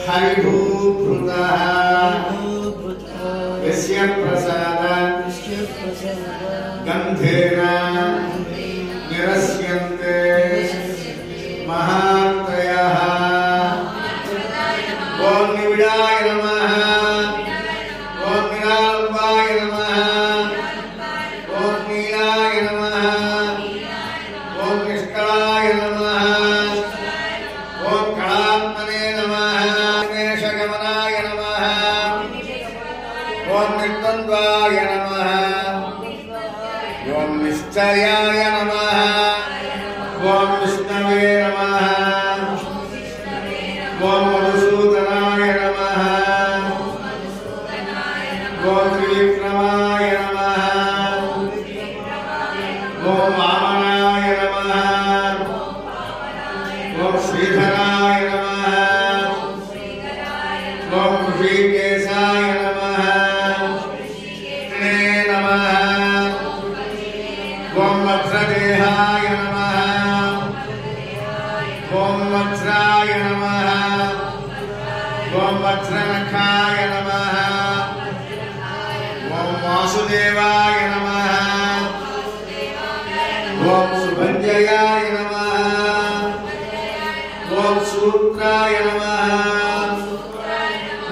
हरिभूभृतः यस्य प्रसाद गन्धेन निरस्यन्ते महात्रयः। ओम निविडाय नमः, ओम निरालंबाय नमः, ओम नीलाय नमः, ओम निष्कलाय नमः, ओम कलात्मने नमः, गणेशगमनाय नमः, ओम निर्द्वन्द्वाय नमः, ओम निश्चयाय नमः, ओम विष्णवे नमः, ओम मधुसूदनाय नमः, ओम त्रिविक्रमाय नमः, ओम वामनाय नमः, ओम श्रीधराय नमः, ओम ऋषिकेशाय नमः, नमः, ओम वज्रदेहाय नमः, ओम वज्राय नमः, ओम वज्रनखाय नमः, ओम वासुदेवाय नमः, ओम सुभंजयाय नमः, ओम सूत्राय नमः,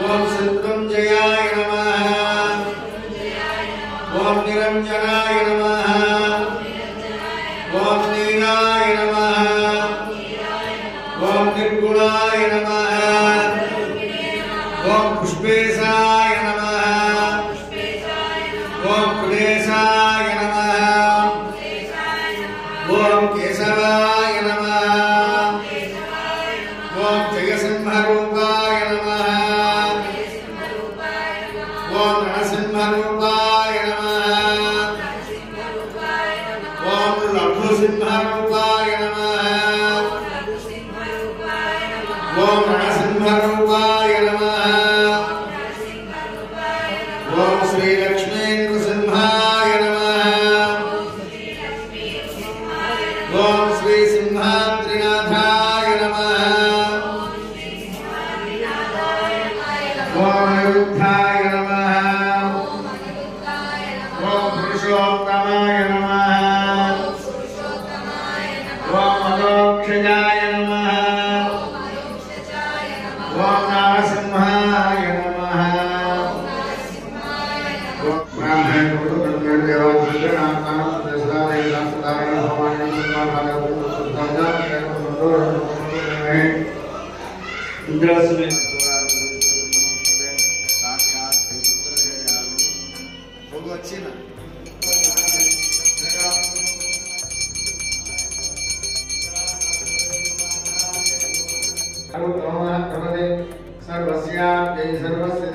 ओम शत्रुंजयाय नमः, ओम निरंजनाय नमः, ओम नीलाय नमः, ओम निर्गुणाय नमः, ओम पुष्पेशाय नमः, ओम कुलेशाय नमः, ओम केशवाय नमः, ओम जयसिंहरूपाय नमः, ओम रणसिंहरूपाय नमः, ओम लघुसिंहरूपाय नमः, ओम रणसिंहरूपाय नमः, ओम श्री लक्ष्मीन्द्रसिंहाय नमः, ओम श्री सिंहाद्रिनाथाय नमः, ओम अनिरुद्धाय नमः, ओम पुरुषोत्तमाय नमः, ओम अदोक्षजाय नमः, ओम नारसिंहाय नमः, ओम ब्राह्मण गुरुदेव देवांशनाथान देशदाय दासदाय भगवान नमः इंद्रस्वे बहुत अच्छी ना सर्वस्याप्यै सर्वस्य